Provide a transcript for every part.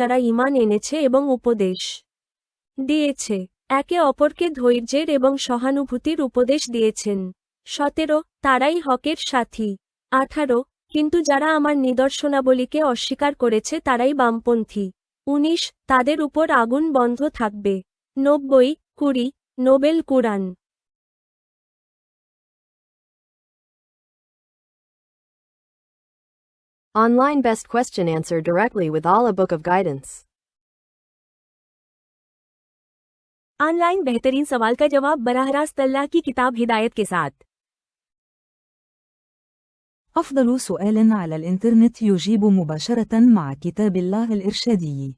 তারা ঈমান এনেছে এবং উপদেশ দিয়েছে। একে অপরকে ধৈর্যের এবং সহানুভূতির উপদেশ দিয়েছেন। 17 তারাই হকের সাথী। 18 কিন্তু যারা আমার নিদর্শনাবলীকে অস্বীকার করেছে তারাই বামপন্থী। 19 তাদের উপর আগুন বন্ধ থাকবে। 90 20 Nobel Quran. Online best question answer directly with Allah book of guidance. Online बेहतरीन सवाल का जवाब बराह रास्त अल्लाह की किताब हिदायत के साथ। أفضل سؤال على الإنترنت يجيب مباشرة مع كتاب الله الإرشادي.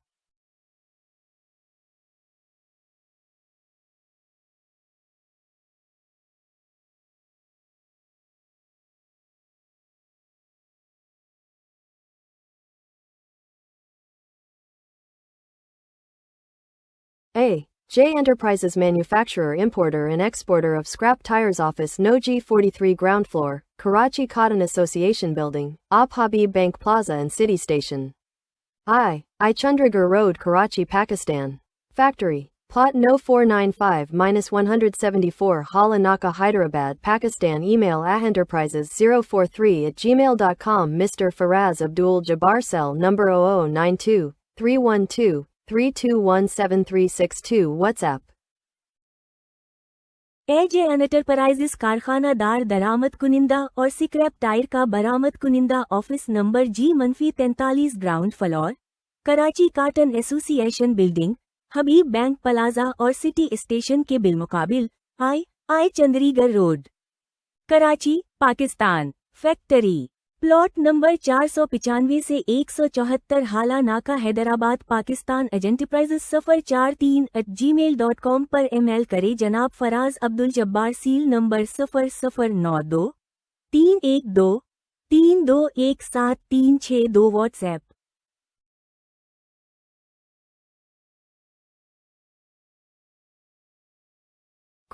A. J Enterprises manufacturer, importer and exporter of scrap tires. Office No. G43 ground floor, Karachi Cotton Association Building, Habib Bank Plaza and City Station. I. Chandragarh Road, Karachi, Pakistan. Factory. Plot No. 495-174 Hala Naka, Hyderabad, Pakistan. Email ahenterprises043@gmail.com. Mr. Faraz Abdul Jabbar. Cell number 0092 312 3217362. WhatsApp. AJ enterprises कारखानादार दरामद कुनिंदा और scrap tyre का बरामद कुनिंदा। Office number G-43 ground floor, Karachi cotton association building, Habib bank plaza और city station के बिलमुकाबिल I Chundrigar road, Karachi, Pakistan. Factory plot number 495 से 174 हाला नाका, हैदराबाद, पाकिस्तान। एंटरप्राइजेस 043@gmail.com पर ईमेल करें। जनाब Faraz Abdul Jabbar. Cell number 0092 312 3217 WhatsApp.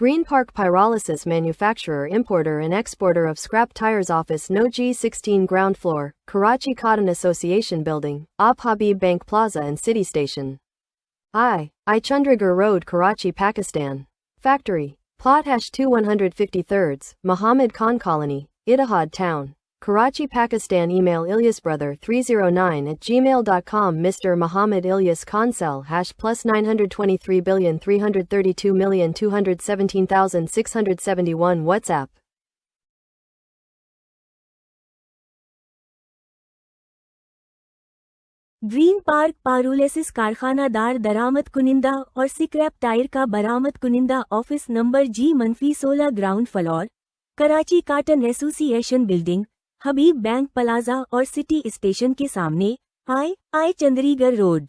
Green Park Pyrolysis manufacturer, importer and exporter of scrap tires. Office No. G16 ground floor, Karachi Cotton Association Building, Habib Bank Plaza and City Station. I. Chandragarh Road, Karachi, Pakistan. Factory. Plot #2153, Mohammed Khan Colony, Ittihad Town, Karachi, Pakistan. Email ilyasbrother309@gmail.com. Mr. Mohammed Ilyas Khan. Cell #923,332,217,671. WhatsApp. Green park pyrolysis कारखानादार दरामद कुनिंदा और scrap tyre का बरामद कुनिंदा। Office number G-16 ground floor, Karachi cotton association building, Habib bank plaza और city station के सामने। I Chundrigar road,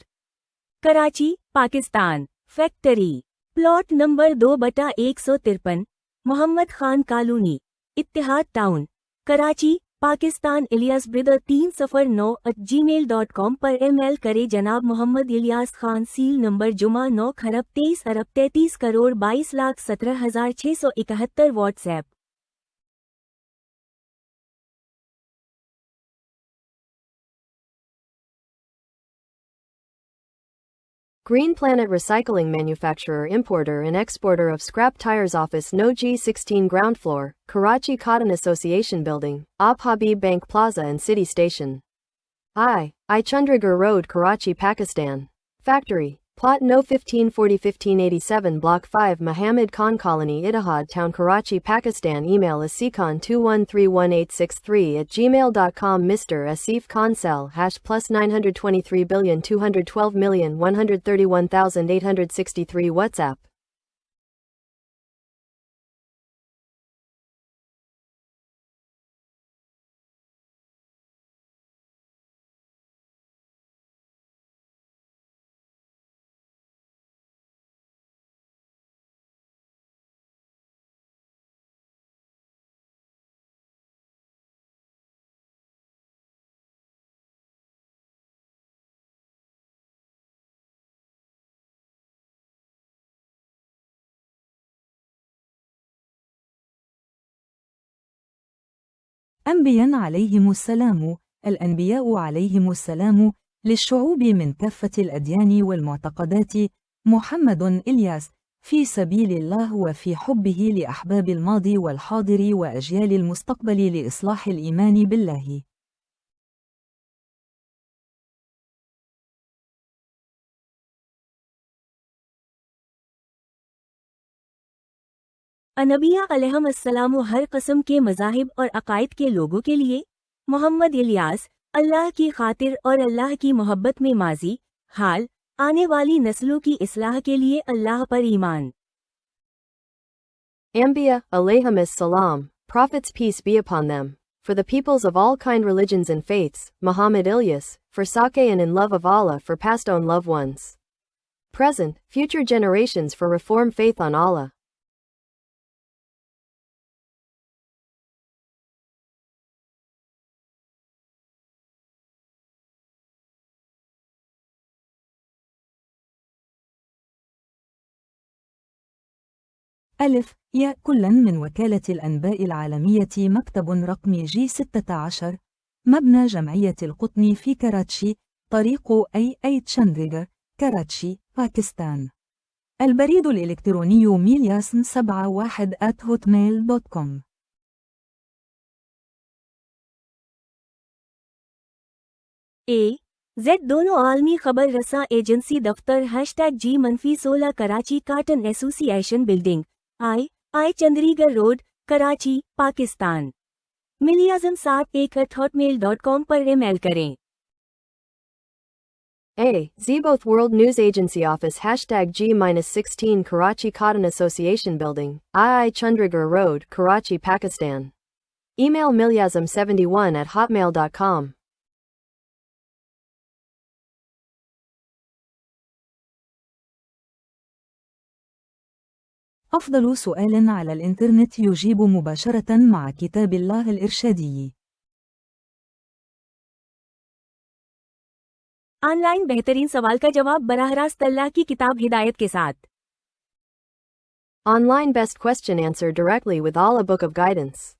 Karachi, Pakistan. Factory plot number 2/153 Mohammad Khan colony, Ittehad town, Karachi, Pakistan. Ilyas brother 309@gmail.com पर ईमेल करें। जनाब मोहम्मद इलियास खान। सील नंबर जुमा 9,33,33,22,17,671 WhatsApp. Green Planet Recycling manufacturer, importer and exporter of scrap tires. Office No. G16 ground floor, Karachi Cotton Association Building, Habib Bank Plaza and City Station. I. Chandragarh Road, Karachi, Pakistan. Factory. Plot No. 1540-1587 Block 5 Mohammed Khan Colony, Ittihad Town, Karachi, Pakistan. Email asicon2131863@gmail.com. Mr. Asif Khan. Cell #923,212,131,863. WhatsApp. أنبياء عليهم السلام، الأنبياء عليهم السلام، للشعوب من كافة الأديان والمعتقدات، محمد إلياس، في سبيل الله وفي حبه لأحباب الماضي والحاضر وأجيال المستقبل لإصلاح الإيمان بالله. अनबिया अलैहिस्सलाम हर कस्म के मज़ाहिब और अकायद के लोगों के लिए, मोहम्मद इलियास, अल्लाह की खातिर और अल्लाह की मोहब्बत में माजी, हाल, आने वाली नस्लों की इस्लाह के लिए अल्लाह पर ईमान। Ambiya, Alayhimus, Salam, prophets peace be upon them, for the peoples of all kind religions and faiths, Muhammad Ilyas, for sake and in love of Allah for past own loved ones. Present, future generations for reform faith on Allah. ألف يا كلا من وكالة الأنباء العالمية مكتب رقم G16 مبنى جمعية القطن في كراتشي طريق أي تشندريغر كراتشي باكستان. البريد الإلكتروني milias71@hotmail.com. Z दोनों आलमी खबर रसा agency दफ्तर #G-16 Karachi carton association building आई Chundrigar road Karachi Pakistan. milias71@hotmail.com पर email करें। Z both World News Agency Office #G-16 Karachi Cotton Association Building, II Chandigarh Road, Karachi, Pakistan. Email miliasm71@hotmail.com. أفضل سؤال على الإنترنت يجيب مباشرة مع كتاب الله الإرشادي. Online बेहतरीन सवाल का जवाब बराह रास्त अल्लाह की किताब हिदायत के साथ। Online best question answer directly with Allah Book of Guidance.